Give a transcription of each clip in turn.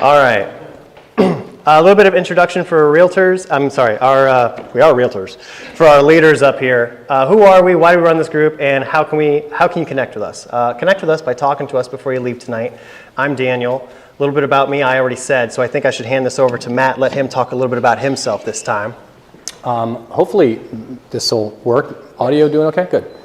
All right. A little bit of introduction for realtors. We are realtors. For our leaders up here, who are we? Why do we run this group? And how can you connect with us? Connect with us by talking to us before you leave tonight. I'm Daniel. A little bit about me I already said, so I think I should hand this over to Matt. Let him talk a little bit about himself this time. Hopefully this will work. Audio doing okay? Good.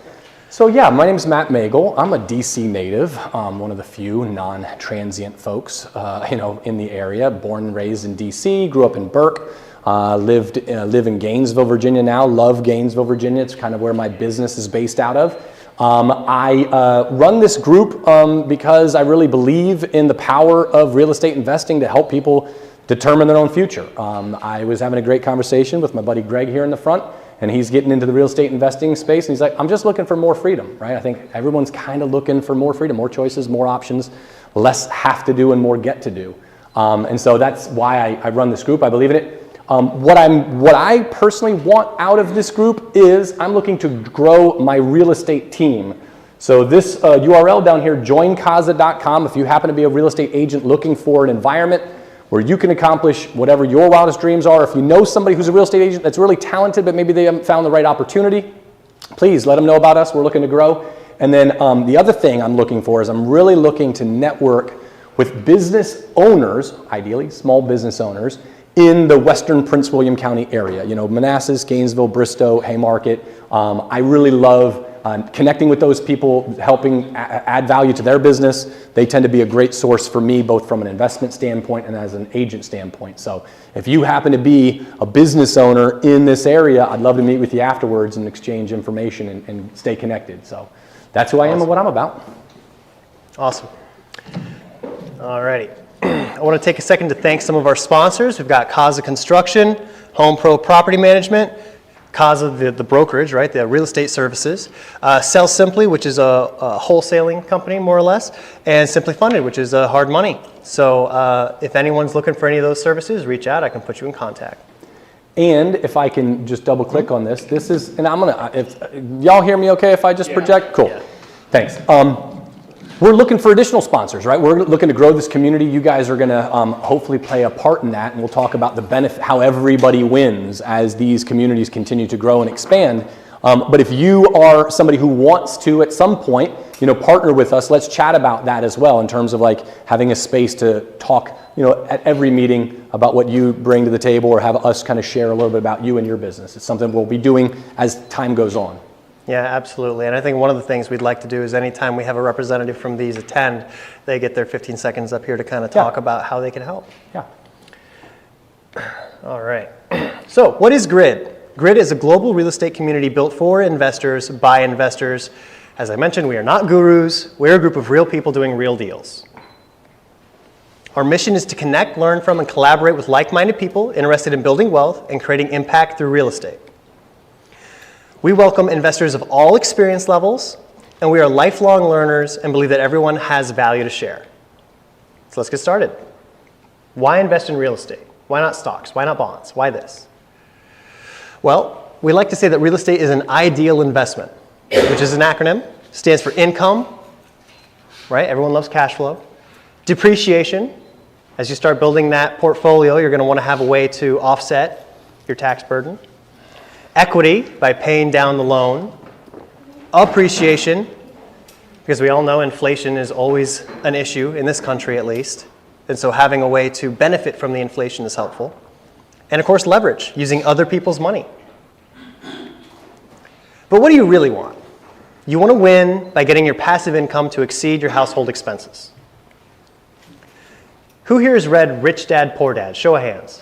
So yeah, my name is Matt Megel. I'm a DC native, one of the few non-transient folks, in the area. Born and raised in DC, grew up in Burke, live in Gainesville, Virginia now. Love Gainesville, Virginia. It's kind of where my business is based out of. I run this group because I really believe in the power of real estate investing to help people determine their own future. I was having a great conversation with my buddy Greg here in the front, and he's getting into the real estate investing space, and he's like, I'm just looking for more freedom, right? I think everyone's kind of looking for more freedom, more choices, more options, less have to do and more get to do. And so that's why I run this group. I believe in it. What I personally want out of this group is I'm looking to grow my real estate team. So this URL down here, joincaza.com, if you happen to be a real estate agent looking for an environment where you can accomplish whatever your wildest dreams are. If you know somebody who's a real estate agent that's really talented, but maybe they haven't found the right opportunity, please let them know about us. We're looking to grow. And then the other thing I'm looking for is I'm really looking to network with business owners, ideally small business owners, in the western Prince William County area. Manassas, Gainesville, Bristow, Haymarket. I really love connecting with those people, helping add value to their business. They tend to be a great source for me, both from an investment standpoint and as an agent standpoint. So if you happen to be a business owner in this area, I'd love to meet with you afterwards and exchange information and stay connected. So that's who I am and what I'm about. Awesome. All righty. I want to take a second to thank some of our sponsors. We've got Kaza Construction, Home Pro Property Management, Kaza, the brokerage, right, the real estate services, Sell Simply, which is a wholesaling company, more or less, and Simply Funded, which is hard money. So if anyone's looking for any of those services, reach out. I can put you in contact. And if I can just double click on this is, and I'm gonna, if y'all hear me okay if I just project? Cool, yeah. Thanks. We're looking for additional sponsors, right? We're looking to grow this community. You guys are gonna hopefully play a part in that, and we'll talk about the benefit, how everybody wins as these communities continue to grow and expand. But if you are somebody who wants to, at some point, partner with us, let's chat about that as well in terms of like having a space to talk, at every meeting about what you bring to the table, or have us kind of share a little bit about you and your business. It's something we'll be doing as time goes on. Yeah, absolutely. And I think one of the things we'd like to do is anytime we have a representative from these attend, they get their 15 seconds up here to kind of talk about how they can help. Yeah. All right. So what is GRID? GRID is a global real estate community built for investors, by investors. As I mentioned, we are not gurus. We're a group of real people doing real deals. Our mission is to connect, learn from, and collaborate with like-minded people interested in building wealth and creating impact through real estate. We welcome investors of all experience levels, and we are lifelong learners and believe that everyone has value to share. So let's get started. Why invest in real estate? Why not stocks? Why not bonds? Why this? Well, we like to say that real estate is an ideal investment, which is an acronym. Stands for income, right? Everyone loves cash flow. Depreciation. As you start building that portfolio, you're going to want to have a way to offset your tax burden. Equity, by paying down the loan. Appreciation, because we all know inflation is always an issue, in this country at least. And so having a way to benefit from the inflation is helpful. And of course, leverage, using other people's money. But what do you really want? You want to win by getting your passive income to exceed your household expenses. Who here has read Rich Dad, Poor Dad? Show of hands.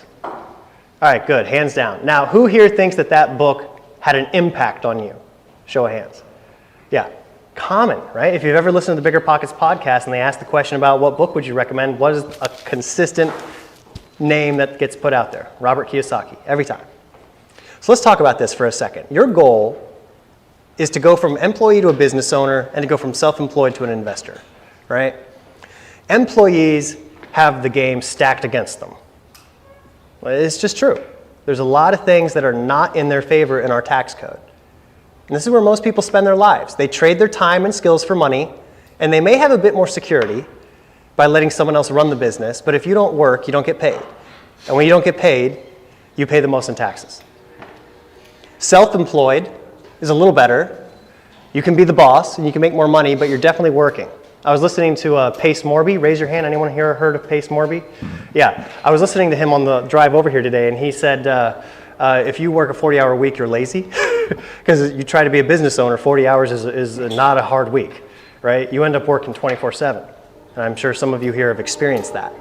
All right, good, hands down. Now, who here thinks that that book had an impact on you? Show of hands. Yeah, common, right? If you've ever listened to the Bigger Pockets podcast and they ask the question about what book would you recommend, what is a consistent name that gets put out there? Robert Kiyosaki, every time. So let's talk about this for a second. Your goal is to go from employee to a business owner and to go from self-employed to an investor, right? Employees have the game stacked against them. It's just true. There's a lot of things that are not in their favor in our tax code. And this is where most people spend their lives. They trade their time and skills for money, and they may have a bit more security, by letting someone else run the business, but if you don't work, you don't get paid. And when you don't get paid, you pay the most in taxes. Self-employed is a little better. You can be the boss and you can make more money, but you're definitely working. I was listening to Pace Morby. Raise your hand. Anyone here heard of Pace Morby? Yeah, I was listening to him on the drive over here today, and he said, if you work a 40-hour week, you're lazy. Because you try to be a business owner, 40 hours is not a hard week, right? You end up working 24/7. And I'm sure some of you here have experienced that.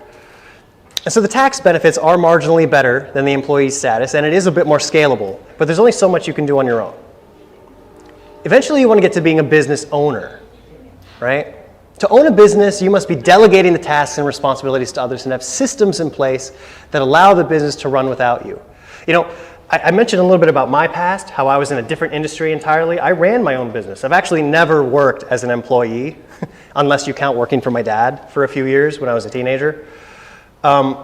And so the tax benefits are marginally better than the employee status, and it is a bit more scalable, but there's only so much you can do on your own. Eventually you want to get to being a business owner, right? To own a business, you must be delegating the tasks and responsibilities to others and have systems in place that allow the business to run without you. You know, I mentioned a little bit about my past, how I was in a different industry entirely. I ran my own business. I've actually never worked as an employee, unless you count working for my dad for a few years when I was a teenager. And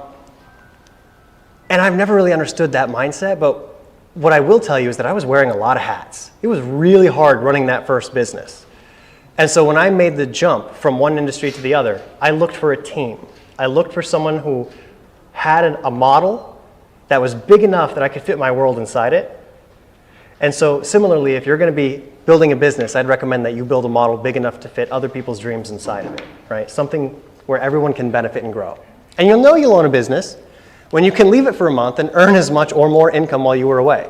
I've never really understood that mindset, but what I will tell you is that I was wearing a lot of hats. It was really hard running that first business. And so when I made the jump from one industry to the other, I looked for a team. I looked for someone who had a model that was big enough that I could fit my world inside it. And so similarly, if you're going to be building a business, I'd recommend that you build a model big enough to fit other people's dreams inside of it, right? Something where everyone can benefit and grow. And you'll know you'll own a business when you can leave it for a month and earn as much or more income while you were away.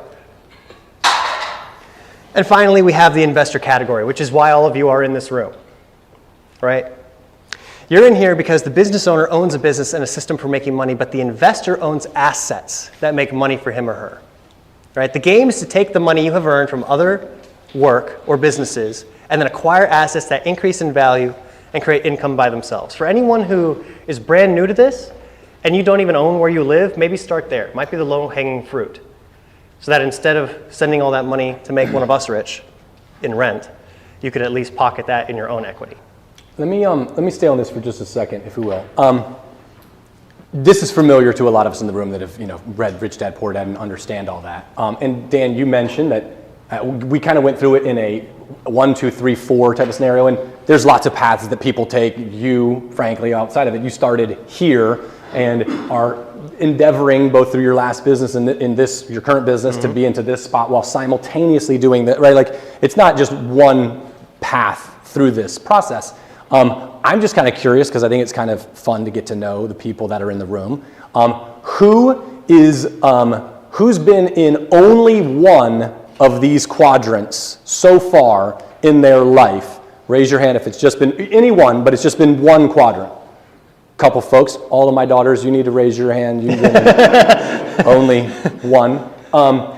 And finally, we have the investor category, which is why all of you are in this room, right? You're in here because the business owner owns a business and a system for making money, but the investor owns assets that make money for him or her, right? The game is to take the money you have earned from other work or businesses and then acquire assets that increase in value and create income by themselves. For anyone who is brand new to this and you don't even own where you live, maybe start there. It might be the low-hanging fruit. So that instead of sending all that money to make one of us rich in rent, you could at least pocket that in your own equity. Let me stay on this for just a second, if we will. This is familiar to a lot of us in the room that have read Rich Dad Poor Dad and understand all that. And Dan, you mentioned that we kind of went through it in a 1, 2, 3, 4 type of scenario, and there's lots of paths that people take. You, frankly, outside of it, you started here and are endeavoring both through your last business and in this your current business to be into this spot while simultaneously doing that, right? Like it's not just one path through this process. I'm just kind of curious because I think it's kind of fun to get to know the people that are in the room. Who's been in only one of these quadrants so far in their life? Raise your hand if it's just been any one, but it's just been one quadrant. Couple folks, all of my daughters, you need to raise your hand. You only one.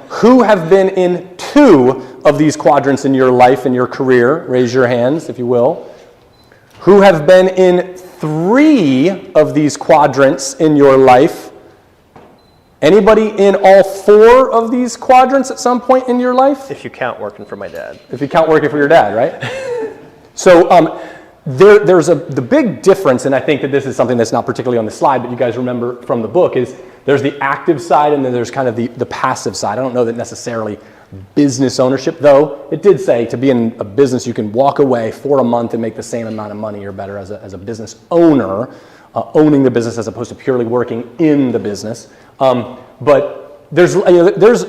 Who have been in 2 of these quadrants in your life and your career? Raise your hands, if you will. Who have been in 3 of these quadrants in your life? Anybody in all 4 of these quadrants at some point in your life? If you count working for my dad. If you count working for your dad, right? So there's the big difference, and I think that this is something that's not particularly on the slide, but you guys remember from the book, is there's the active side and then there's kind of the passive side. I don't know that necessarily business ownership, though it did say to be in a business you can walk away for a month and make the same amount of money or better as a business owner, owning the business as opposed to purely working in the business. But there's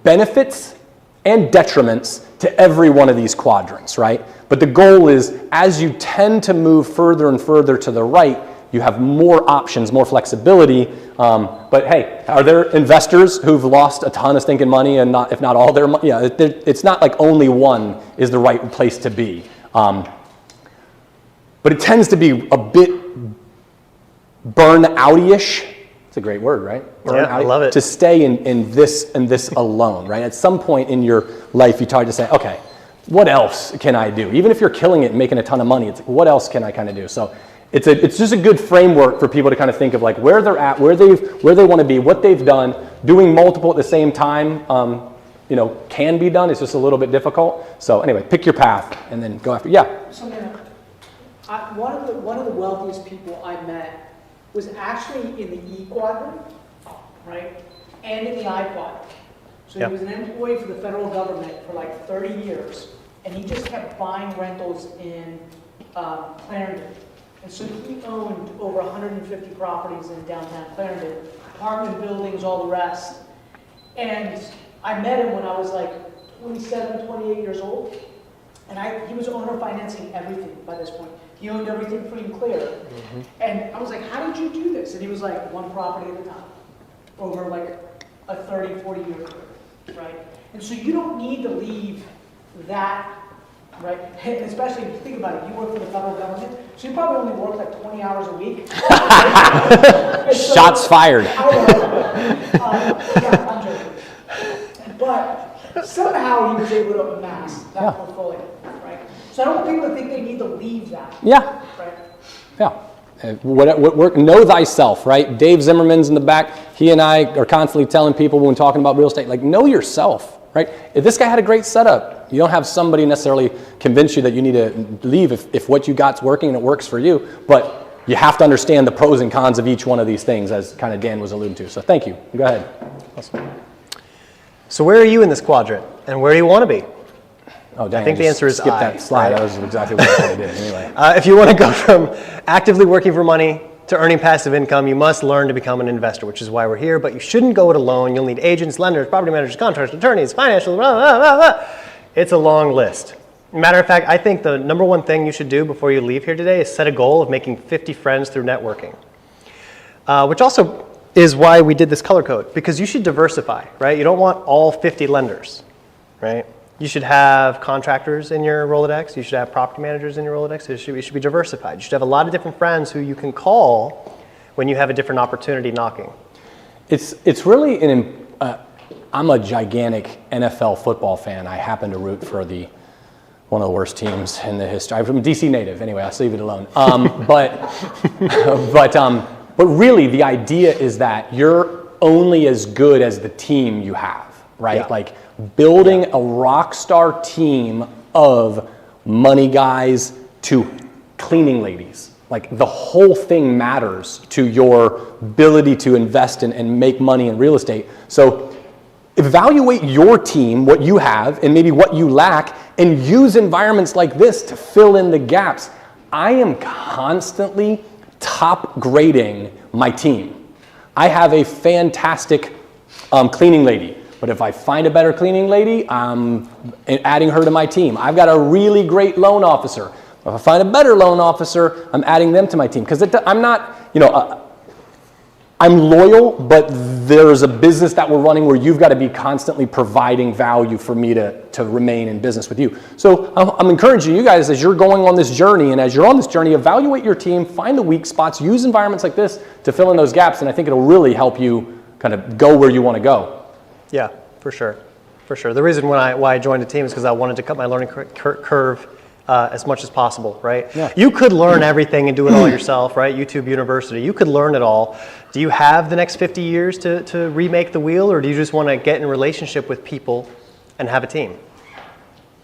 benefits and detriments to every one of these quadrants, right? But the goal is as you tend to move further and further to the right, you have more options, more flexibility. But hey, are there investors who've lost a ton of stinking money and if not all their money? Yeah, it's not like only one is the right place to be. But it tends to be a bit burn-out-ish. It's a great word, right? Yeah, I love it. To stay in this alone, right? At some point in your life, you try to say, okay, what else can I do? Even if you're killing it and making a ton of money, it's like, what else can I kind of do? So it's just a good framework for people to kind of think of like where they're at, where they want to be, what they've done. Doing multiple at the same time, can be done. It's just a little bit difficult. So anyway, pick your path and then go after. Yeah. So one of the wealthiest people I met was actually in the E quadrant, right, and in the I quadrant. So Yep. He was an employee for the federal government for like 30 years, and he just kept buying rentals in Clarendon. And so he owned over 150 properties in downtown Clarendon, apartment buildings, all the rest. And I met him when I was like 27, 28 years old. And he was owner financing everything by this point. He owned everything free and clear. Mm-hmm. And I was like, how did you do this? And he was like, one property at a time, over like a 30, 40-year career, right? And so you don't need to leave that, right? And especially if you think about it, you work for the federal government, so you probably only work like 20 hours a week. So, Shots fired. Yeah, I'm joking. But somehow he was able to amass that portfolio, right? So I don't want people to think they need to leave that. Yeah. Right? Yeah. What work, know thyself, right? Dave Zimmerman's in the back. He and I are constantly telling people when talking about real estate, like, know yourself, right? If this guy had a great setup, you don't have somebody necessarily convince you that you need to leave if what you got's working and it works for you, but you have to understand the pros and cons of each one of these things, as kind of Dan was alluding to. So thank you. Go ahead. Awesome. So where are you in this quadrant, and where do you want to be? Oh, dang, I think the answer is skip I. that slide. That was exactly what I did anyway. If you want to go from actively working for money to earning passive income, you must learn to become an investor, which is why we're here. But you shouldn't go it alone. You'll need agents, lenders, property managers, contractors, attorneys, financial, blah, blah, blah, blah. It's a long list. Matter of fact, I think the number one thing you should do before you leave here today is set a goal of making 50 friends through networking, which also is why we did this color code, because you should diversify, right? You don't want all 50 lenders, right? You should have contractors in your Rolodex. You should have property managers in your Rolodex. You should be diversified. You should have a lot of different friends who you can call when you have a different opportunity knocking. It's really I'm a gigantic NFL football fan. I happen to root for one of the worst teams in the history. I'm a D.C. native, anyway. I'll leave it alone. But really, the idea is that you're only as good as the team you have, right? Yeah. Like building a rock star team of money guys to cleaning ladies. Like the whole thing matters to your ability to invest in and make money in real estate. So evaluate your team, what you have, and maybe what you lack, and use environments like this to fill in the gaps. I am constantly top grading my team. I have a fantastic cleaning lady, but if I find a better cleaning lady, I'm adding her to my team. I've got a really great loan officer. If I find a better loan officer, I'm adding them to my team. Because I'm not, I'm loyal, but there's a business that we're running where you've got to be constantly providing value for me to remain in business with you. So I'm encouraging you guys, as you're going on this journey, and as you're on this journey, evaluate your team, find the weak spots, use environments like this to fill in those gaps, and I think it'll really help you kind of go where you want to go. Yeah, for sure. For sure. The reason why I joined a team is because I wanted to cut my learning curve as much as possible, right? Yeah. You could learn everything and do it all yourself, right? YouTube University, you could learn it all. Do you have the next 50 years to remake the wheel, or do you just want to get in a relationship with people and have a team?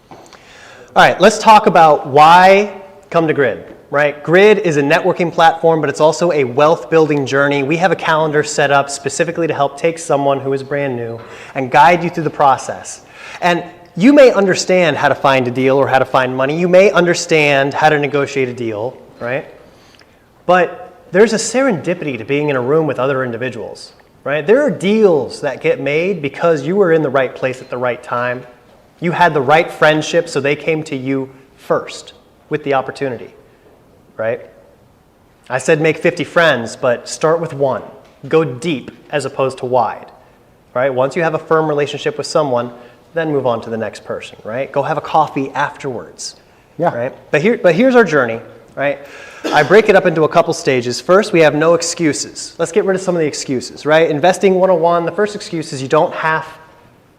All right, let's talk about why come to Grid, right? Grid is a networking platform, but it's also a wealth building journey. We have a calendar set up specifically to help take someone who is brand new and guide you through the process. And you may understand how to find a deal or how to find money. You may understand how to negotiate a deal, right? But there's a serendipity to being in a room with other individuals, right? There are deals that get made because you were in the right place at the right time. You had the right friendship, so they came to you first with the opportunity, right? I said make 50 friends, but start with one. Go deep as opposed to wide, right? Once you have a firm relationship with someone, then move on to the next person, right? Go have a coffee afterwards, right? But here's our journey, right? I break it up into a couple stages. First, we have no excuses. Let's get rid of some of the excuses, right? Investing 101, the first excuse is you don't have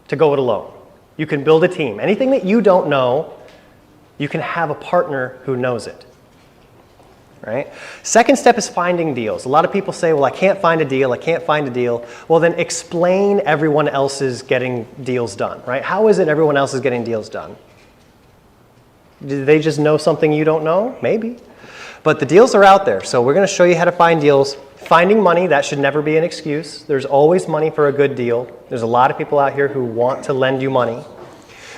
to go it alone. You can build a team. Anything that you don't know, you can have a partner who knows it, right? Second step is finding deals. A lot of people say, well, I can't find a deal, I can't find a deal. Well, then explain everyone else's getting deals done, right? How is it everyone else is getting deals done? Do they just know something you don't know? Maybe. But the deals are out there, so we're going to show you how to find deals. Finding money, that should never be an excuse. There's always money for a good deal. There's a lot of people out here who want to lend you money.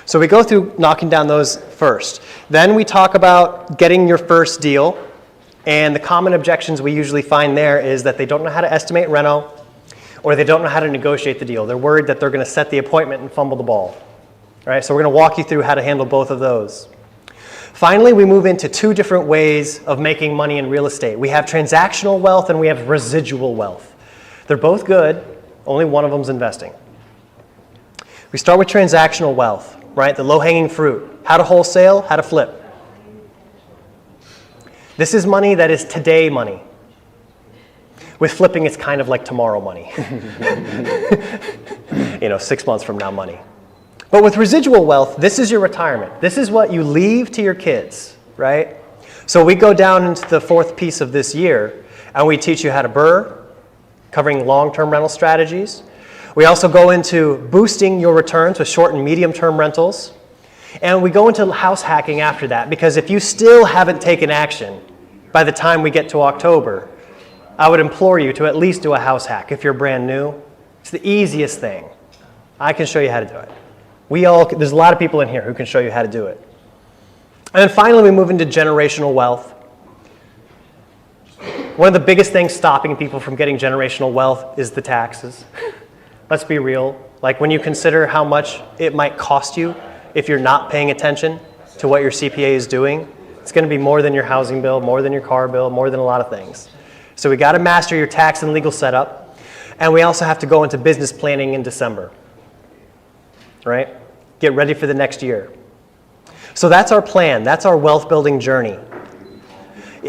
So we go through knocking down those first. Then we talk about getting your first deal. And the common objections we usually find there is that they don't know how to estimate reno, or they don't know how to negotiate the deal. They're worried that they're going to set the appointment and fumble the ball. All right, so we're going to walk you through how to handle both of those. Finally, we move into two different ways of making money in real estate. We have transactional wealth and we have residual wealth. They're both good, only one of them's investing. We start with transactional wealth, right? The low-hanging fruit. How to wholesale, how to flip. This is money that is today money. With flipping, it's kind of like tomorrow money. 6 months from now money. But with residual wealth, this is your retirement. This is what you leave to your kids, right? So we go down into the fourth piece of this year, and we teach you how to BRRRR, covering long-term rental strategies. We also go into boosting your returns with short and medium-term rentals. And we go into house hacking after that, because if you still haven't taken action by the time we get to October, I would implore you to at least do a house hack if you're brand new. It's the easiest thing. I can show you how to do it. There's a lot of people in here who can show you how to do it. And then finally, we move into generational wealth. One of the biggest things stopping people from getting generational wealth is the taxes. Let's be real. Like when you consider how much it might cost you if you're not paying attention to what your CPA is doing, it's going to be more than your housing bill, more than your car bill, more than a lot of things. So we got to master your tax and legal setup. And we also have to go into business planning in December. Right? Get ready for the next year. So that's our plan. That's our wealth building journey.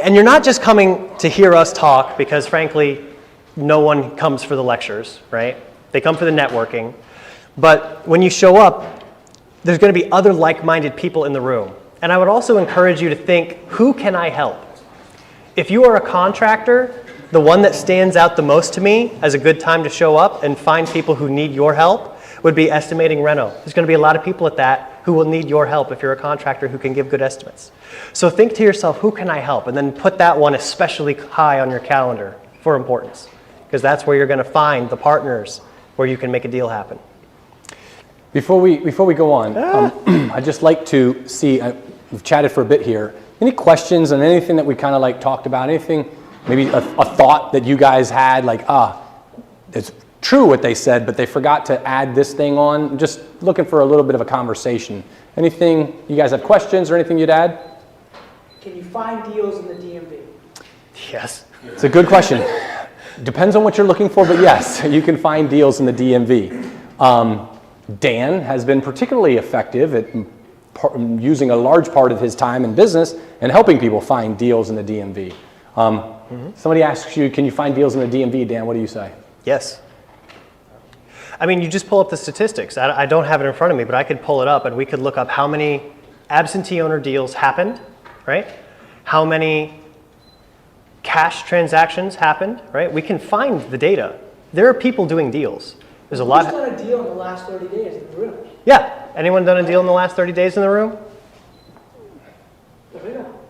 And you're not just coming to hear us talk because, frankly, no one comes for the lectures, right? They come for the networking. But when you show up, there's going to be other like-minded people in the room. And I would also encourage you to think, who can I help? If you are a contractor, the one that stands out the most to me as a good time to show up and find people who need your help would be estimating reno. There's going to be a lot of people at that who will need your help if you're a contractor who can give good estimates. So think to yourself, who can I help? And then put that one especially high on your calendar for importance, because that's where you're going to find the partners where you can make a deal happen. Before we go on, I'd just like to see, we've chatted for a bit here, any questions on anything that we kind of like talked about, anything, maybe a thought that you guys had, like, it's true what they said, but they forgot to add this thing on. Just looking for a little bit of a conversation. Anything, you guys have questions or anything you'd add? Can you find deals in the DMV? Yes. It's a good question. Depends on what you're looking for, but yes, you can find deals in the DMV. Dan has been particularly effective at using a large part of his time in business and helping people find deals in the DMV. Somebody asks you, can you find deals in the DMV, Dan? What do you say? Yes. I mean, you just pull up the statistics. I don't have it in front of me, but I could pull it up and we could look up how many absentee owner deals happened, right? How many cash transactions happened, right? We can find the data. There are people doing deals. There's a lot. Who's done a deal in the last 30 days in the room? Yeah. Anyone done a deal in the last 30 days in the room? There we go.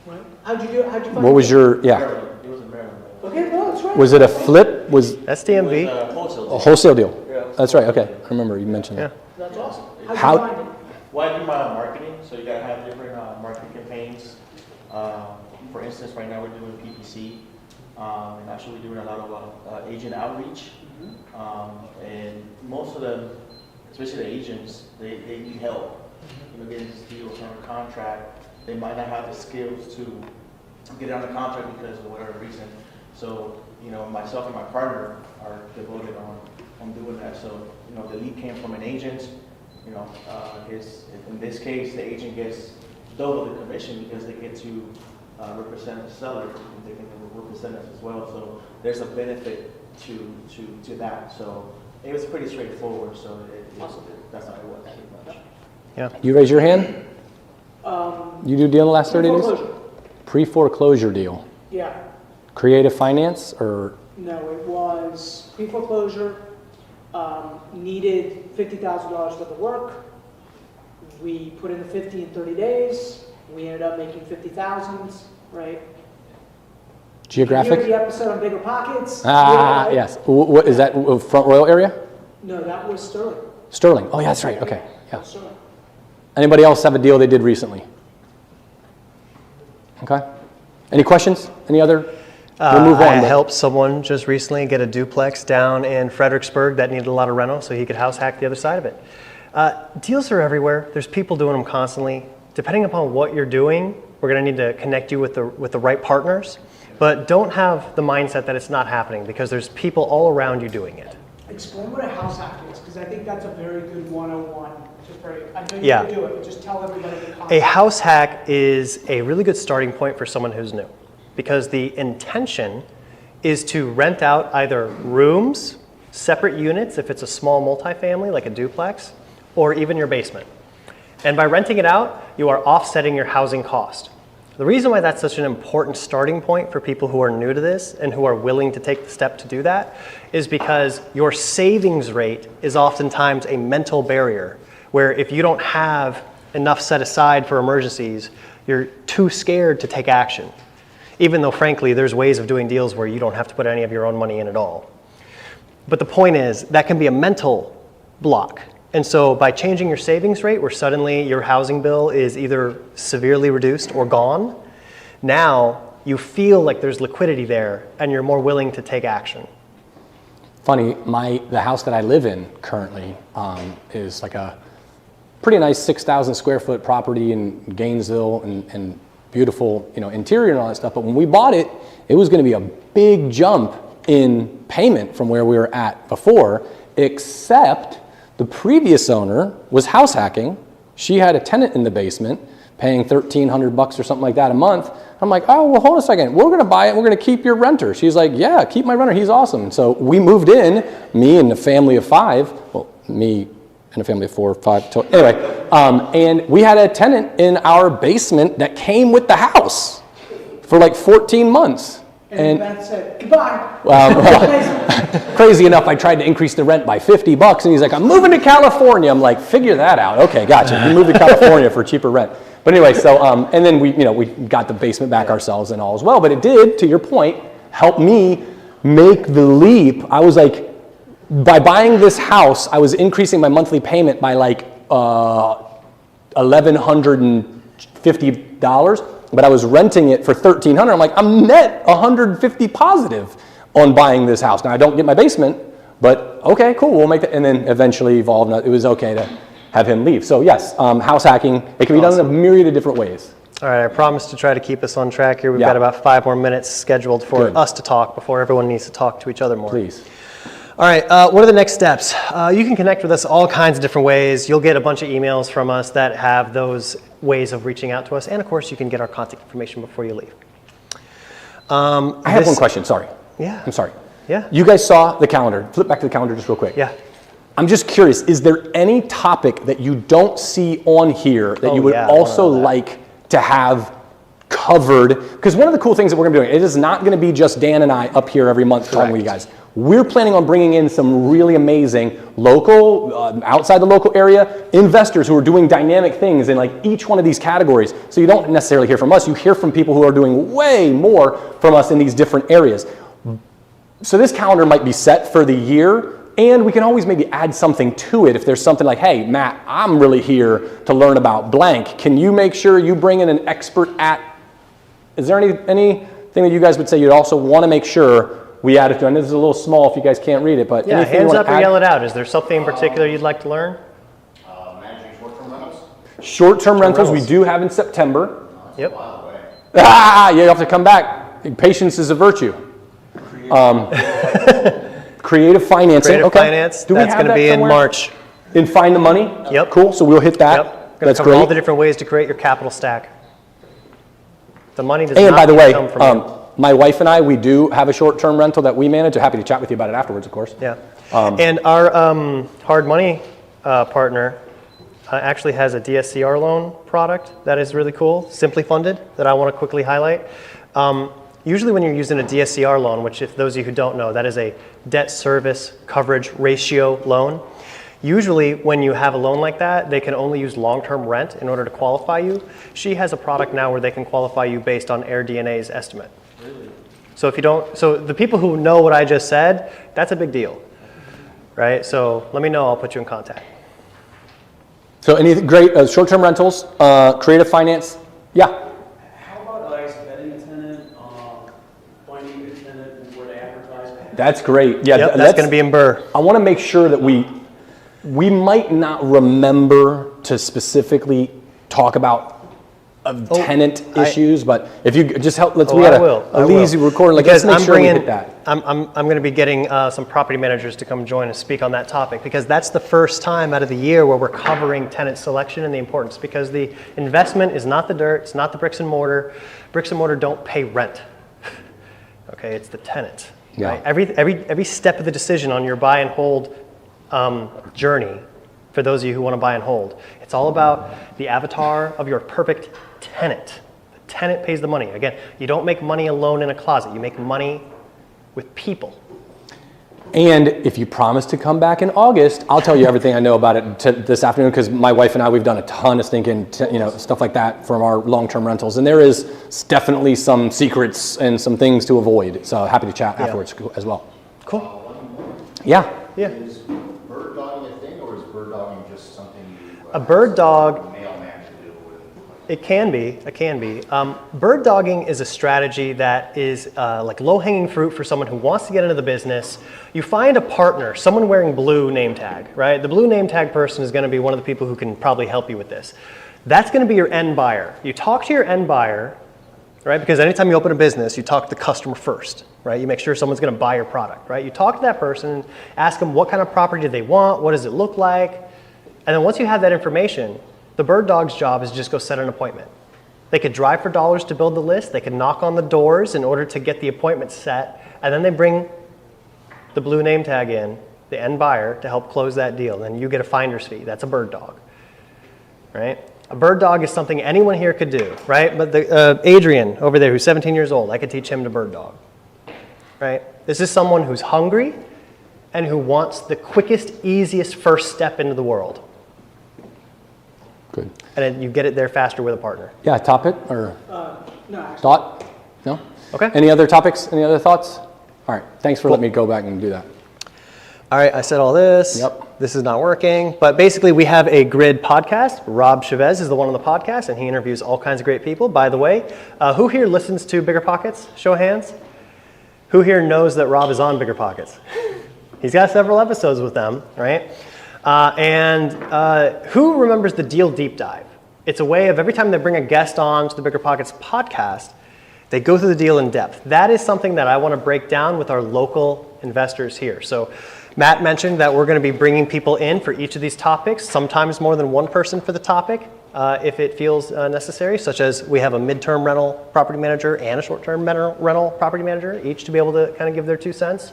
Right. How'd you find What was it? your, yeah. It was in Maryland. Okay, well, that's right. Was it a flip? That's DMV. A wholesale deal? Yeah. That's right, okay. I remember you mentioned that. That's awesome. How- How'd you find it? Well, I do my marketing, so you gotta have different marketing campaigns. For instance, right now we're doing PPC, and actually we're doing a lot of agent outreach. And most of them, especially the agents, they need help. Getting these deals on a contract. They might not have the skills to get it on the contract because of whatever reason. So, myself and my partner are devoted on doing that. So, the lead came from an agent. In this case, the agent gets double the commission because they get to represent the seller and they can represent us as well. So there's a benefit to that. So it was pretty straightforward. So that's how it was pretty much. Yeah. You raise your hand? You do deal in the last 30 days? Pre-foreclosure. Pre-foreclosure deal. Yeah. Creative finance or? No, it was pre-foreclosure, needed $50,000 worth of work. We put in the 50 in 30 days. We ended up making 50,000, right? Geographic? You hear the episode on Bigger Pockets? Ah, right? yes. What is that, Front Royal area? No, that was Sterling. Sterling. Oh, yeah, that's right. Okay. That Yeah. was Sterling. Anybody else have a deal they did recently? Okay. Any questions? Any other? We'll move I on. helped someone just recently get a duplex down in Fredericksburg that needed a lot of rental, so he could house hack the other side of it. Deals are everywhere. There's people doing them constantly. Depending upon what you're doing, we're going to need to connect you with the right partners. But don't have the mindset that it's not happening, because there's people all around you doing it. Explain what a house hack is, because I think that's a very good 101. I know you Yeah. can do it, but just tell everybody the concept. A house hack is a really good starting point for someone who's new, because the intention is to rent out either rooms, separate units if it's a small multifamily like a duplex, or even your basement. And by renting it out, you are offsetting your housing cost. The reason why that's such an important starting point for people who are new to this and who are willing to take the step to do that is because your savings rate is oftentimes a mental barrier, where if you don't have enough set aside for emergencies, you're too scared to take action. Even though, frankly, there's ways of doing deals where you don't have to put any of your own money in at all. But the point is, that can be a mental block. And so by changing your savings rate, where suddenly your housing bill is either severely reduced or gone, now you feel like there's liquidity there and you're more willing to take action. Funny, the house that I live in currently is like a pretty nice 6,000 square foot property in Gainesville and beautiful, interior and all that stuff. But when we bought it, it was going to be a big jump in payment from where we were at before, except the previous owner was house hacking. She had a tenant in the basement paying $1,300 or something like that a month. I'm like, oh, well, hold on a second. We're going to buy it. We're going to keep your renter. She's like, yeah, keep my renter. He's awesome. So we moved in, me and a family of 5. Well, me and a family of 4 or 5. Anyway, and we had a tenant in our basement that came with the house for like 14 months. And that's it. Goodbye. Crazy enough, I tried to increase the rent by $50, and he's like, I'm moving to California. I'm like, figure that out. Okay, gotcha. You moved to California for cheaper rent. But anyway, so, and then we got the basement back ourselves and all as well. But it did, to your point, help me make the leap. I was like, by buying this house, I was increasing my monthly payment by like $1,150. But I was renting it for $1,300. I'm like, I'm net 150 positive on buying this house. Now I don't get my basement, but okay, cool, we'll make that. And then eventually evolved. It was okay to have him leave. So yes, house hacking, it can be done in a myriad of different ways. All right, I promise to try to keep us on track here. We've got about 5 more minutes scheduled for us to talk before everyone needs to talk to each other more. Please. All right, what are the next steps? You can connect with us all kinds of different ways. You'll get a bunch of emails from us that have those ways of reaching out to us. And of course, you can get our contact information before you leave. I have one question, sorry. Yeah. I'm sorry. Yeah. You guys saw the calendar. Flip back to the calendar just real quick. Yeah. I'm just curious, is there any topic that you don't see on here that you would also like to have covered? Because one of the cool things that we're going to be doing, it is not going to be just Dan and I up here every month talking with you guys. We're planning on bringing in some really amazing local, outside the local area, investors who are doing dynamic things in like each one of these categories. So you don't necessarily hear from us, you hear from people who are doing way more from us in these different areas. So this calendar might be set for the year, and we can always maybe add something to it if there's something like, hey, Matt, I'm really here to learn about blank. Can you make sure you bring in an expert at, is there anything that you guys would say you'd also want to make sure we add it to? I know this is a little small if you guys can't read it, but yeah, anything hands you up or add? yell it out. Is there something in particular you'd like to learn? Managing short-term rentals? Short-term rentals we do have in September. Yep. You have to come back. Patience is a virtue. Creative financing. Creative finance, Do we that's have going to that be in somewhere? March. In Find the Money? Yep. Cool, so we'll hit that. Yep. Going to That's cover great. all the different ways to create your capital stack. The money does And not by the way, come from you. my wife and I, we do have a short-term rental that we manage. I'm happy to chat with you about it afterwards, of course. Yeah. And our hard money partner actually has a DSCR loan product that is really cool, Simply Funded, that I want to quickly highlight. Usually when you're using a DSCR loan, which if those of you who don't know, that is a debt service coverage ratio loan. Usually when you have a loan like that, they can only use long-term rent in order to qualify you. She has a product now where they can qualify you based on AirDNA's estimate. Really? So if you don't, so the people who know what I just said, that's a big deal, right? So let me know, I'll put you in contact. So any great short-term rentals, creative finance, yeah. How about advice vetting a tenant, finding a good tenant, and where to advertise? That's great. Yeah, Yep, that's going to be in Burr. I want to make sure that we might not remember to specifically talk about tenant issues, but if you just help, we got a lazy recording. Like, because let's make sure we hit that. I'm going to be getting some property managers to come join and speak on that topic, because that's the first time out of the year where we're covering tenant selection and the importance, because the investment is not the dirt, it's not the bricks and mortar. Bricks and mortar don't pay rent. Okay, it's the tenant. Yeah. Right? Every step of the decision on your buy and hold journey, for those of you who want to buy and hold, it's all about the avatar of your perfect tenant. The tenant pays the money. Again, you don't make money alone in a closet. You make money with people. And if you promise to come back in August, I'll tell you everything I know about it this afternoon, because my wife and I, we've done a ton of stinking, stuff like that from our long-term rentals. And there is definitely some secrets and some things to avoid. So happy to chat afterwards as well. Cool. Yeah. Yeah. Is bird dogging a thing, or is bird dogging just something you, A bird dog, mailman should deal with? it can be. Bird dogging is a strategy that is like low-hanging fruit for someone who wants to get into the business. You find a partner, someone wearing blue name tag, right? The blue name tag person is going to be one of the people who can probably help you with this. That's going to be your end buyer. You talk to your end buyer, right? Because anytime you open a business, you talk to the customer first, right? You make sure someone's going to buy your product, right? You talk to that person, ask them what kind of property do they want, what does it look like, and then once you have that information, the bird dog's job is just go set an appointment. They could drive for dollars to build the list, they could knock on the doors in order to get the appointment set, and then they bring the blue name tag in, the end buyer, to help close that deal. Then you get a finder's fee. That's a bird dog, right? A bird dog is something anyone here could do, right? But Adrian over there, who's 17 years old, I could teach him to bird dog, right? This is someone who's hungry and who wants the quickest, easiest first step into the world. Good. And then you get it there faster with a partner. Yeah, top it or No, actually. thought? No? Okay. Any other topics? Any other thoughts? All right. Thanks for letting me go back and do that. All right, I said all this. Yep. This is not working. But basically, we have a grid podcast. Rob Chavez is the one on the podcast, and he interviews all kinds of great people. By the way, who here listens to Bigger Pockets? Show of hands. Who here knows that Rob is on Bigger Pockets? He's got several episodes with them, right? Who remembers the Deal Deep Dive? It's a way of every time they bring a guest on to the Bigger Pockets podcast, they go through the deal in depth. That is something that I want to break down with our local investors here. So Matt mentioned that we're going to be bringing people in for each of these topics, sometimes more than one person for the topic, if it feels necessary, such as we have a midterm rental property manager and a short-term rental property manager, each to be able to kind of give their 2 cents.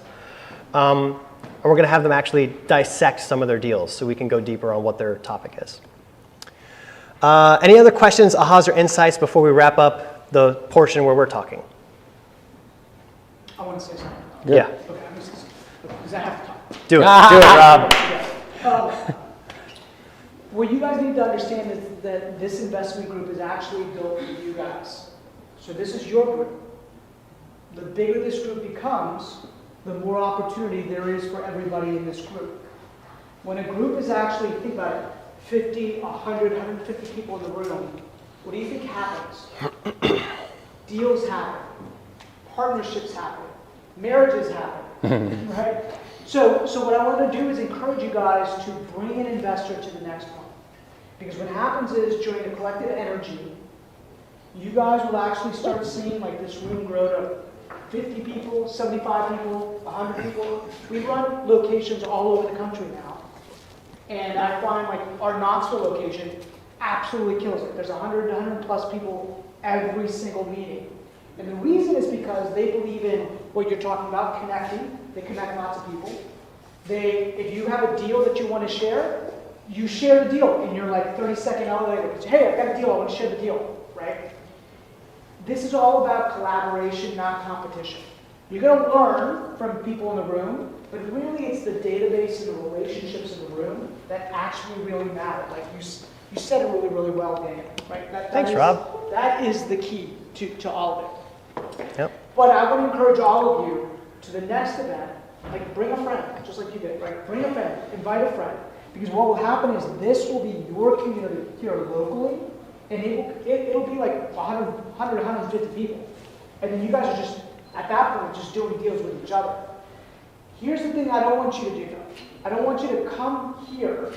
And we're going to have them actually dissect some of their deals so we can go deeper on what their topic is. Any other questions, ahas, or insights before we wrap up the portion where we're talking? I want to say something. Good. Yeah, Okay, because I have to talk. do it, Rob. What you guys need to understand is that this investment group is actually built for you guys. So this is your group. The bigger this group becomes, the more opportunity there is for everybody in this group. When a group is actually, think about it, 50, 100, 150 people in the room, what do you think happens? Deals happen, partnerships happen, marriages happen, right? So what I want to do is encourage you guys to bring an investor to the next one. Because what happens is, during the collective energy, you guys will actually start seeing like this room grow to 50 people, 75 people, 100 people. We run locations all over the country now. And I find like our Knoxville location absolutely kills it. There's 100 plus people every single meeting. And the reason is because they believe in what you're talking about, connecting. They connect lots of people. If you have a deal that you want to share, you share the deal in your like 30-second elevator pitch. Hey, I've got a deal, I want to share the deal, right? This is all about collaboration, not competition. You're going to learn from people in the room, but really it's the database and the relationships in the room that actually really matter. Like you said it really, really well, Dan. Right? Thanks, Rob. That is the key to all of it. Yep. But I want to encourage all of you to the next event, like bring a friend, just like you did, right? Bring a friend, invite a friend. Because what will happen is this will be your community here locally, And it'll be like 150 people. And then you guys are just, at that point, just doing deals with each other. Here's the thing I don't want you to do though. I don't want you to come here,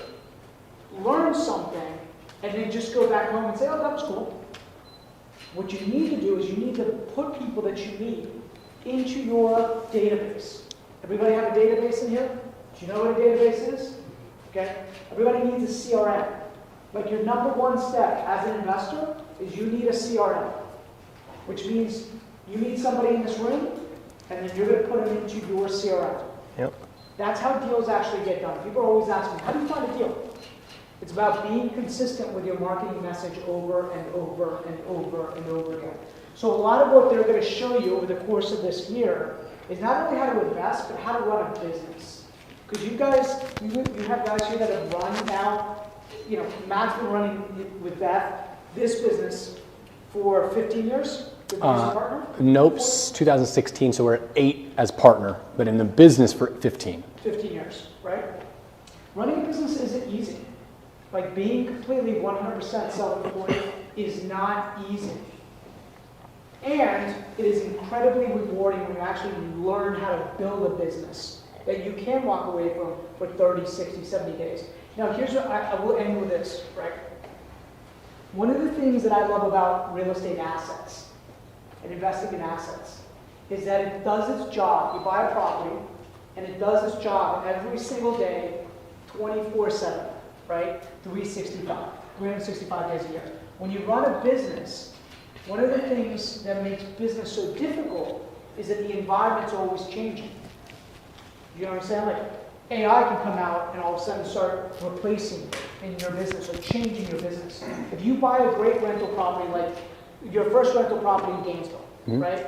learn something, and then just go back home and say, oh, that was cool. What you need to do is you need to put people that you meet into your database. Everybody have a database in here? Do you know what a database is? Okay? Everybody needs a CRM. Like your number one step as an investor is you need a CRM, which means you meet somebody in this room, and then you're going to put them into your CRM. Yep. That's how deals actually get done. People always ask me, how do you find a deal? It's about being consistent with your marketing message over and over and over and over again. So a lot of what they're going to show you over the course of this year is not only how to invest, but how to run a business. Because you guys, you have guys here that have run now, you know, Matt's been running with Beth this business for 15 years? With his partner? Nope, 2016, so we're at 8 as partner, but in the business for 15. 15 years, right? Running a business isn't easy. Like being completely 100% self-employed is not easy. And it is incredibly rewarding when you actually learn how to build a business that you can walk away from for 30, 60, 70 days. Now here's what I will end with this, right? One of the things that I love about real estate assets and investing in assets is that it does its job. You buy a property and it does its job every single day, 24/7, right? 365 days a year. When you run a business, one of the things that makes business so difficult is that the environment's always changing. You know what I'm saying? Like AI can come out and all of a sudden start replacing in your business or changing your business. If you buy a great rental property, like your first rental property in Gainesville, right?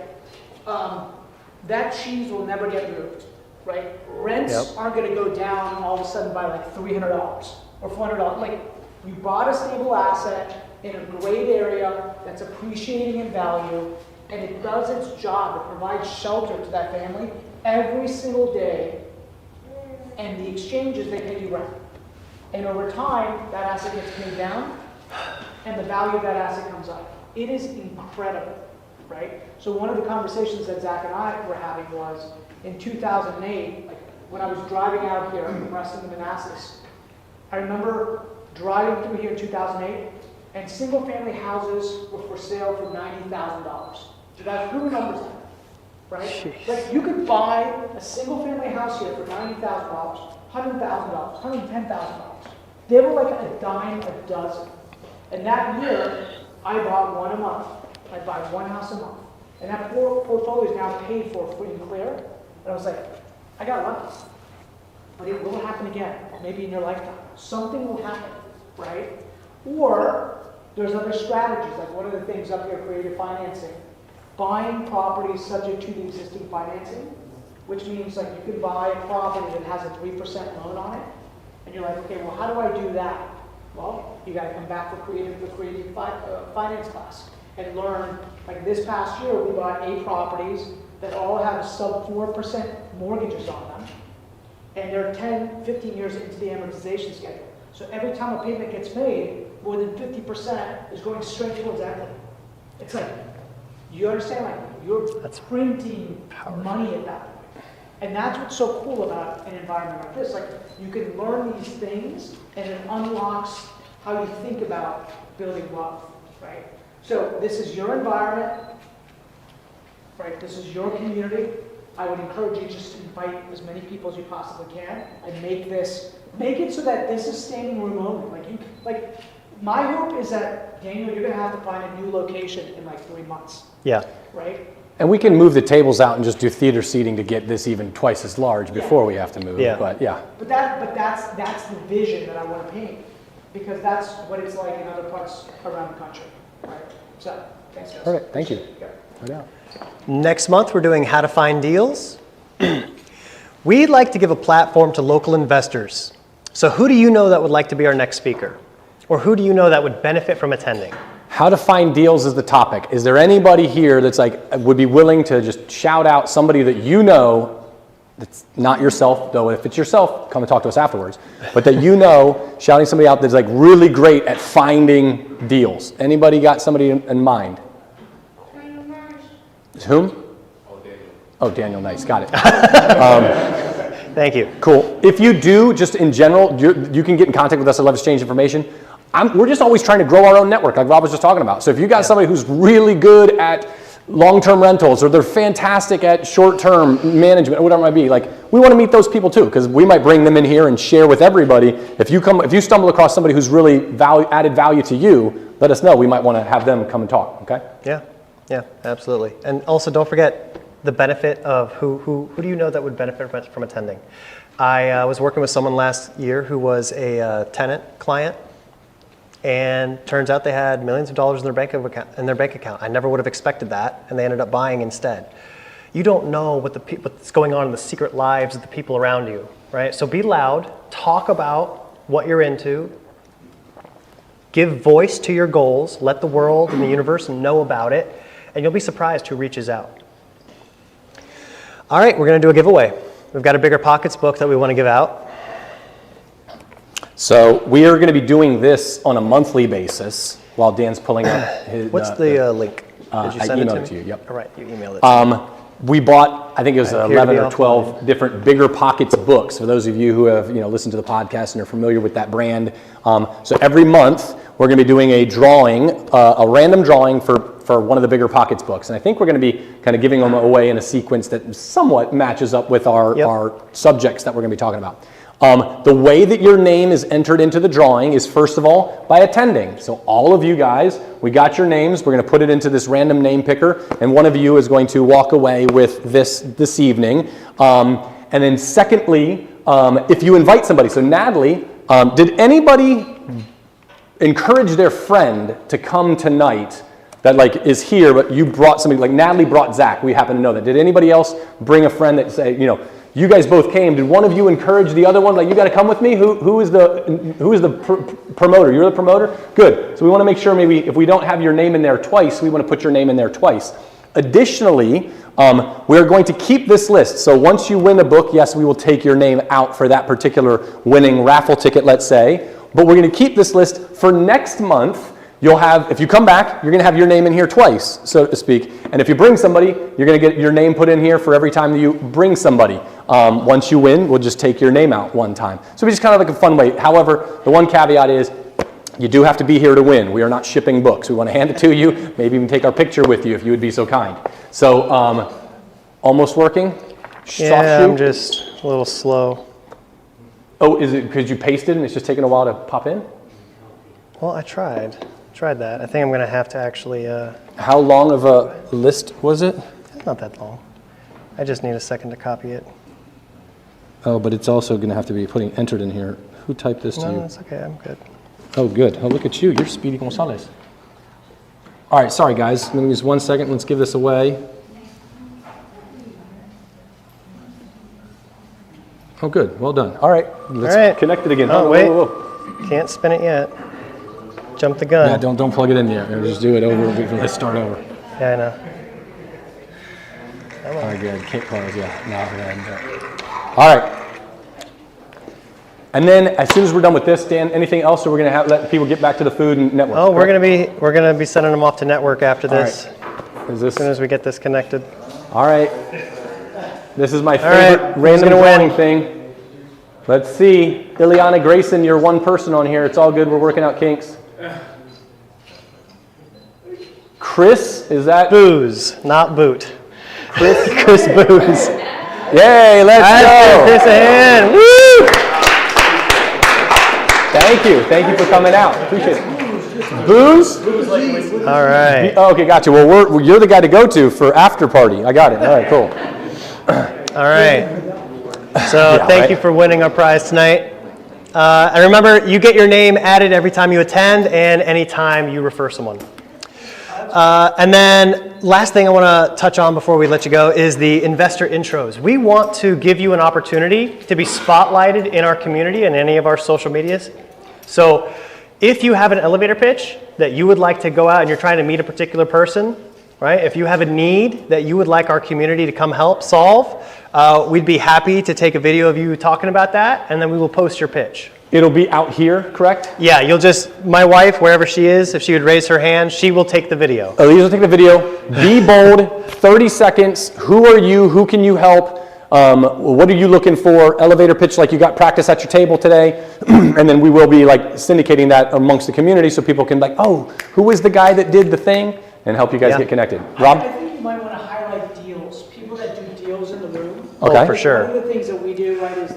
That cheese will never get moved, right? Rents aren't going to go down all of a sudden by like $300 or $400. Like you bought a stable asset in a great area that's appreciating in value, and it does its job. It provides shelter to that family every single day, and the exchanges, they pay you rent. And over time, that asset gets paid down, and the value of that asset comes up. It is incredible, right? So one of the conversations that Zach and I were having was, in 2008, like when I was driving out here from Reston to Manassas, I remember driving through here in 2008, and single-family houses were for sale for $90,000. So guys, who remembers that, right? Jeez. Like you could buy a single-family house here for $90,000, $100,000, $110,000. They were like a dime a dozen. And that year, I bought one a month. I'd buy one house a month. And that portfolio is now paid for free and clear. And I was like, I got lucky. But it will happen again, maybe in your lifetime. Something will happen, right? Or there's other strategies, like one of the things up here, creative financing. Buying properties subject to the existing financing, which means like you can buy a property that has a 3% loan on it. And you're like, okay, well, how do I do that? Well, you got to come back for creative finance class and learn. Like this past year, we bought 8 properties that all have a sub 4% mortgages on them, and they're 10, 15 years into the amortization schedule. So every time a payment gets made, more than 50% is going straight towards equity. It's like, you understand, like you're printing money at that point. And that's what's so cool about an environment like this. Like you can learn these things, and it unlocks how you think about building wealth, right? So this is your environment, right? This is your community. I would encourage you just to invite as many people as you possibly can, and make it so that this is standing room only. Like my hope is that, Daniel, you're gonna have to find a new location in like 3 months. Yeah. Right? And we can move the tables out and just do theater seating to get this even twice as large before we have to move. Yeah. But yeah. But that's the vision that I want to paint, because that's what it's like in other parts around the country. Right? So thanks, guys. Perfect. Thank you. Yeah. No doubt. Next month, we're doing how to find deals. We'd like to give a platform to local investors. So who do you know that would like to be our next speaker? Or who do you know that would benefit from attending? How to find deals is the topic. Is there anybody here that's like would be willing to just shout out somebody that you know it's not yourself, though if it's yourself, come and talk to us afterwards, but that you know, shouting somebody out that's like really great at finding deals. Anybody got somebody in mind? Whom? Oh, Daniel, nice, got it. Thank you. Cool. If you do, just in general, you can get in contact with us. I'd love to exchange information. We're just always trying to grow our own network, like Rob was just talking about. So if you got somebody who's really good at long-term rentals, or they're fantastic at short-term management, or whatever it might be, like, we want to meet those people too, because we might bring them in here and share with everybody. If you stumble across somebody who's really added value to you, let us know. We might want to have them come and talk, okay? Yeah, absolutely. And also don't forget the benefit of who do you know that would benefit from attending. I was working with someone last year who was a tenant client, and turns out they had millions of dollars in their bank account. I never would have expected that, and they ended up buying instead. You don't know what's going on in the secret lives of the people around you, right? So be loud, talk about what you're into, give voice to your goals, let the world and the universe know about it, and you'll be surprised who reaches out. All right, we're gonna do a giveaway. We've got a Bigger Pockets book that we wanna give out. So we are going to be doing this on a monthly basis while Dan's pulling up his. What's the link? Did you send I emailed it it to to me? you, yep. All right, you emailed it to me. We bought, I think it was I appear to 11 be or off 12 different Bigger Pockets books. For those of you who have listened to the podcast and are familiar with that brand. So every month we're going to be doing a drawing, a random drawing for one of the Bigger Pockets books. And I think we're going to be kind of giving them away in a sequence that somewhat matches up with our subjects that we're going to be talking about. The way that your name is entered into the drawing is, first of all, by attending. So all of you guys, we got your names. We're going to put it into this random name picker, and one of you is going to walk away with this evening. And then secondly, if you invite somebody, so Natalie, did anybody encourage their friend to come tonight that is here, but you brought somebody, like Natalie brought Zach, we happen to know that. Did anybody else bring a friend that say, you guys both came, did one of you encourage the other one, like, you got to come with me? Who is the promoter? You're the promoter? Good. So we want to make sure maybe if we don't have your name in there twice, we want to put your name in there twice. Additionally, we're going to keep this list. So once you win a book, yes, we will take your name out for that particular winning raffle ticket, let's say. But we're going to keep this list for next month. You'll have, if you come back, you're going to have your name in here twice, so to speak. And if you bring somebody, you're going to get your name put in here for every time that you bring somebody. Once you win, we'll just take your name out one time. So it's just kind of like a fun way. However, the one caveat is you do have to be here to win. We are not shipping books. We want to hand it to you, maybe even take our picture with you if you would be so kind. So almost working? Yeah, I'm just a little slow. Oh, is it because you pasted and it's just taking a while to pop in? Well, I tried that. I think I'm going to have to actually... How long of a list was it? Not that long. I just need a second to copy it. Oh, but it's also going to have to be entered in here. Who typed this to you? No, it's okay. I'm good. Oh, good. Oh, look at you. You're Speedy Gonzalez. All right, sorry, guys. Let me just 1 second. Let's give this away. Oh, good. Well done. All right. Let's connect it again. Oh, wait. Whoa. Can't spin it yet. Jump the gun. Yeah, don't plug it in yet. Just do it over. Let's start over. Yeah, I know. All right, good. Can't close. Yeah. All right. And then as soon as we're done with this, Dan, anything else, or we're going to let people get back to the food and network? Oh, we're gonna be sending them off to network after this. Right. As soon as we get this connected. All right. This is my favorite random drawing thing. Let's see. Ileana Grayson, you're one person on here. It's all good. We're working out kinks. Chris, is that? Booze, not boot. Chris Booze. Yay, let's go. Chris a hand. Woo! Thank you for coming out. Appreciate it. Booze? All right. Oh, okay, got you. Well, you're the guy to go to for after party. I got it. All right, cool. All right. So thank you for winning our prize tonight. And remember, you get your name added every time you attend and anytime you refer someone. And then last thing I want to touch on before we let you go is the investor intros. We want to give you an opportunity to be spotlighted in our community and any of our social medias. So if you have an elevator pitch that you would like to go out and you're trying to meet a particular person, right? If you have a need that you would like our community to come help solve, we'd be happy to take a video of you talking about that, and then we will post your pitch. It'll be out here, correct? Yeah, my wife, wherever she is, if she would raise her hand, she will take the video. Elise will take the video. Be bold, 30 seconds. Who are you? Who can you help? What are you looking for? Elevator pitch like you got practice at your table today. And then we will be like syndicating that amongst the community so people can like, oh, who is the guy that did the thing? And help you guys get connected. Rob? I think you might want to highlight deals, people that do deals in the room. Okay. Oh, for sure. One of the things that we do, right, is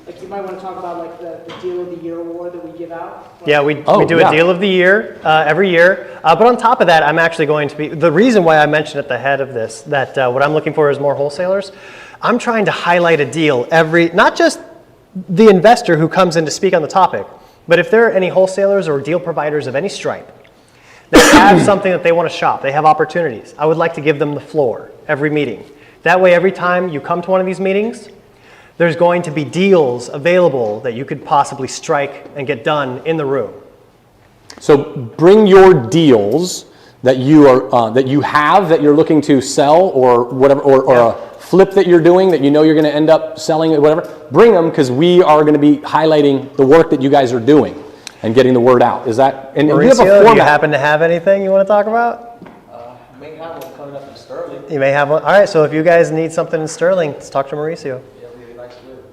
like you might want to talk about like the Deal of the Year award that we give out. Yeah, we do yeah. a deal of the year every year. But on top of that, I'm actually going to be, the reason why I mentioned at the head of this, that what I'm looking for is more wholesalers. I'm trying to highlight a deal not just the investor who comes in to speak on the topic, but if there are any wholesalers or deal providers of any stripe that have something that they want to shop, they have opportunities, I would like to give them the floor every meeting. That way, every time you come to one of these meetings, there's going to be deals available that you could possibly strike and get done in the room. So bring your deals that you are that you're looking to sell or whatever, or a flip that you're doing that you know you're going to end up selling or whatever. Bring them because we are going to be highlighting the work that you guys are doing and getting the word out. Is that? And we have a Mauricio, do format. you happen to have anything you want to talk about? May have one coming up in Sterling. You may have one. All right, so if you guys need something in Sterling, let's talk to Mauricio. Yeah, really nice to do.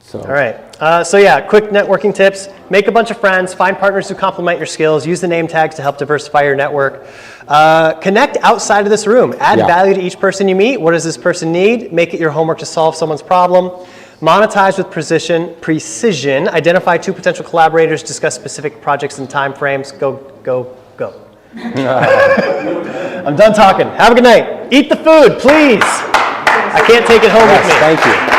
So. All right. So yeah, quick networking tips. Make a bunch of friends. Find partners who complement your skills. Use the name tags to help diversify your network. Connect outside of this room. Add value to each person you meet. What does this person need? Make it your homework to solve someone's problem. Monetize with precision. Identify 2 potential collaborators. Discuss specific projects and time frames. Go. I'm done talking. Have a good night. Eat the food, please. I can't take it home with me. Thank you.